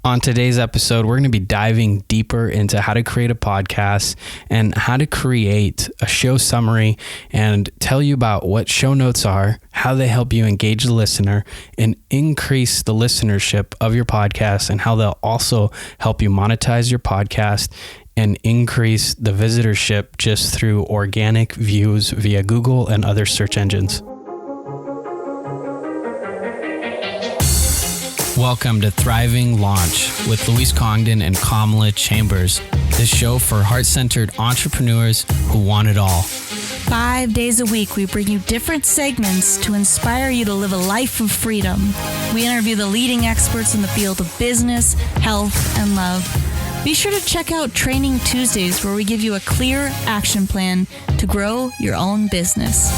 On today's episode, we're going to be diving deeper into how to create a podcast and how to create a show summary and tell you about what show notes are, how they help you engage the listener and increase the listenership of your podcast, and how they'll also help you monetize your podcast and increase the visitorship just through organic views via Google and other search engines. Welcome to Thriving Launch with Luis Congdon and Kamala Chambers, the show for heart-centered entrepreneurs who want it all. 5 days a week, we bring you different segments to inspire you to live a life of freedom. We interview the leading experts in the field of business, health, and love. Be sure to check out Training Tuesdays, where we give you a clear action plan to grow your own business.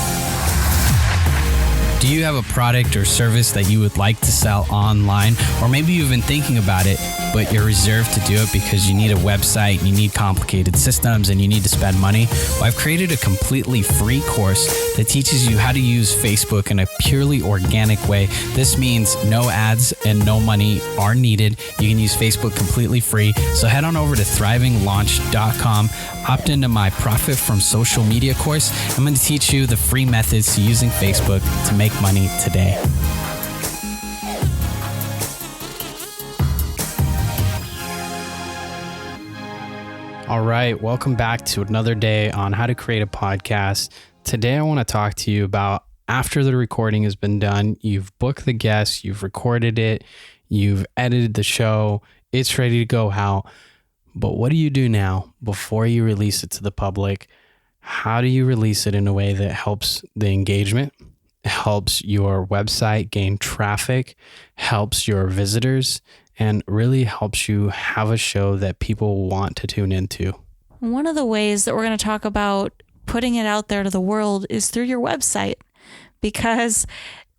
Do you have a product or service that you would like to sell online? Or maybe you've been thinking about it, but you're reserved to do it because you need a website, you need complicated systems, and you need to spend money? Well, I've created a completely free course that teaches you how to use Facebook in a purely organic way. This means no ads and no money are needed. You can use Facebook completely free. So head on over to thrivinglaunch.com, opt into my Profit from Social Media course. I'm going to teach you the free methods to using Facebook to make money today. All right, welcome back to another day on how to create a podcast. Today I want to talk to you about after the recording has been done, you've booked the guest, you've recorded it, you've edited the show, it's ready to go out. But what do you do now before you release it to the public? How do you release it in a way that helps the engagement, helps your website gain traffic, helps your visitors, and really helps you have a show that people want to tune into? One of the ways that we're going to talk about putting it out there to the world is through your website, because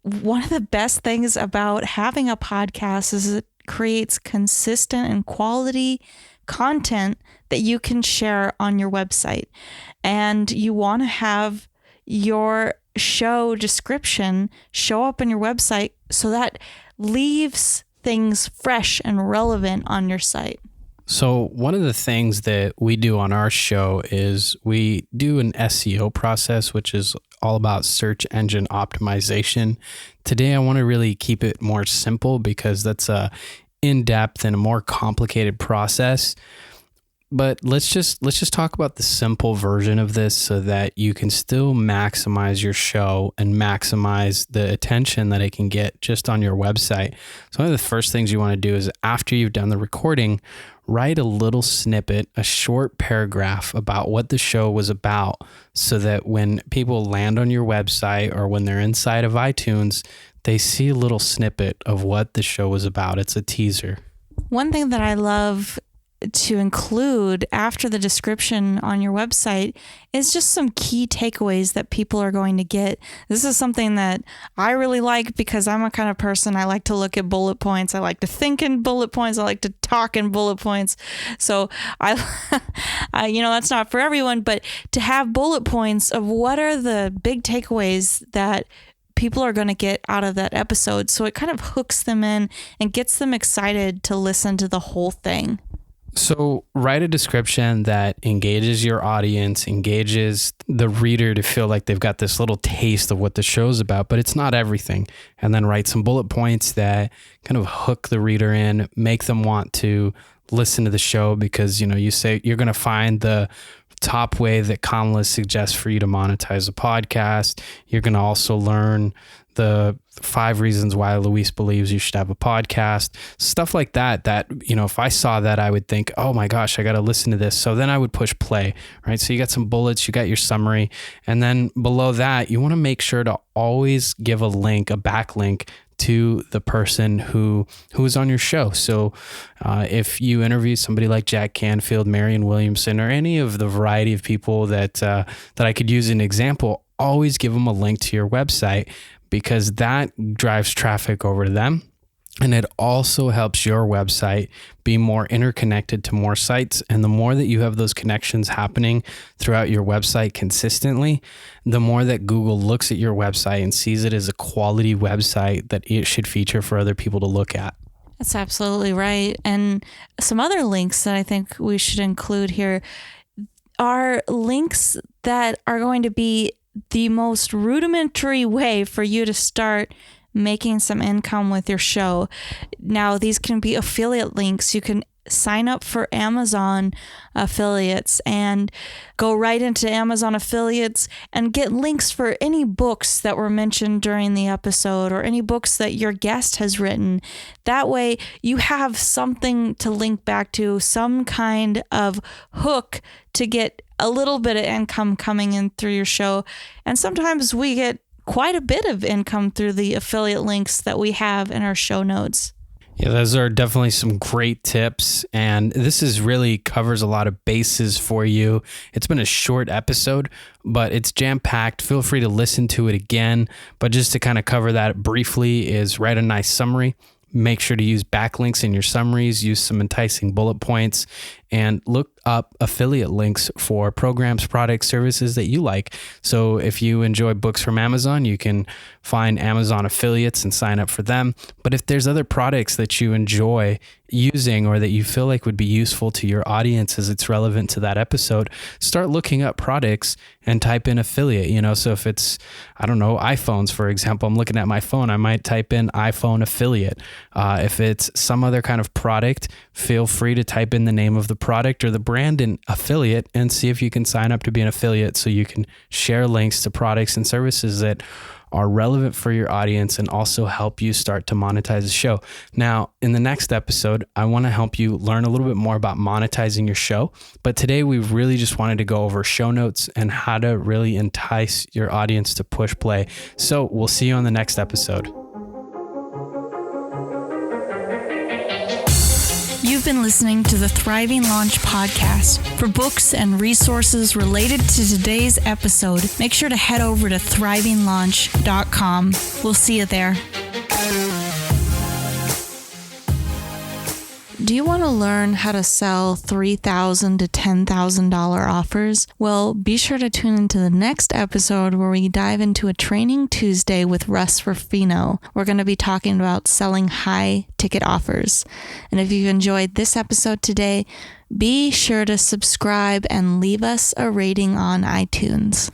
one of the best things about having a podcast is it creates consistent and quality content that you can share on your website. And you want to have your show description show up on your website so that leaves things fresh and relevant on your site. So one of the things that we do on our show is we do an SEO process, which is all about search engine optimization. Today, I want to really keep it more simple because that's a in-depth and a more complicated process. But let's just talk about the simple version of this so that you can still maximize your show and maximize the attention that it can get just on your website. So one of the first things you want to do is after you've done the recording, write a little snippet, a short paragraph about what the show was about so that when people land on your website or when they're inside of iTunes, they see a little snippet of what the show was about. It's a teaser. One thing that I love to include after the description on your website is just some key takeaways that people are going to get. This is something that I really like because I'm a kind of person, I like to look at bullet points. I like to think in bullet points. I like to talk in bullet points. So that's not for everyone, but to have bullet points of what are the big takeaways that people are going to get out of that episode. So it kind of hooks them in and gets them excited to listen to the whole thing. So write a description that engages your audience, engages the reader to feel like they've got this little taste of what the show's about, but it's not everything. And then write some bullet points that kind of hook the reader in, make them want to listen to the show because, you say you're going to find the top way that Kamala suggests for you to monetize a podcast. You're going to also learn the 5 reasons why Luis believes you should have a podcast, stuff like that, if I saw that, I would think, oh my gosh, I got to listen to this. So then I would push play, right? So you got some bullets, you got your summary. And then below that, you want to make sure to always give a link, a backlink to the person who's on your show. So if you interview somebody like Jack Canfield, Marianne Williamson, or any of the variety of people that I could use as an example, always give them a link to your website because that drives traffic over to them. And it also helps your website be more interconnected to more sites. And the more that you have those connections happening throughout your website consistently, the more that Google looks at your website and sees it as a quality website that it should feature for other people to look at. That's absolutely right. And some other links that I think we should include here are links that are going to be the most rudimentary way for you to start making some income with your show. Now, these can be affiliate links. You can sign up for Amazon affiliates and go right into Amazon affiliates and get links for any books that were mentioned during the episode or any books that your guest has written. That way you have something to link back to, some kind of hook to get a little bit of income coming in through your show. And sometimes we get quite a bit of income through the affiliate links that we have in our show notes. Yeah, those are definitely some great tips. And this is really covers a lot of bases for you. It's been a short episode, but it's jam-packed. Feel free to listen to it again. But just to kind of cover that briefly is write a nice summary. Make sure to use backlinks in your summaries, use some enticing bullet points, and look up affiliate links for programs, products, services that you like. So if you enjoy books from Amazon, you can find Amazon affiliates and sign up for them. But if there's other products that you enjoy using or that you feel like would be useful to your audience as it's relevant to that episode, start looking up products and type in affiliate. So if it's, I don't know, iPhones, for example, I'm looking at my phone, I might type in iPhone affiliate. If it's some other kind of product, feel free to type in the name of the product or the brand in affiliate and see if you can sign up to be an affiliate so you can share links to products and services that are relevant for your audience and also help you start to monetize the show. Now, in the next episode, I want to help you learn a little bit more about monetizing your show. But today we really just wanted to go over show notes and how to really entice your audience to push play. So we'll see you on the next episode. You've been listening to the Thriving Launch podcast. For books and resources related to today's episode, make sure to head over to thrivinglaunch.com. We'll see you there. Do you want to learn how to sell $3,000 to $10,000 offers? Well, be sure to tune into the next episode where we dive into a Training Tuesday with Russ Ruffino. We're going to be talking about selling high ticket offers. And if you've enjoyed this episode today, be sure to subscribe and leave us a rating on iTunes.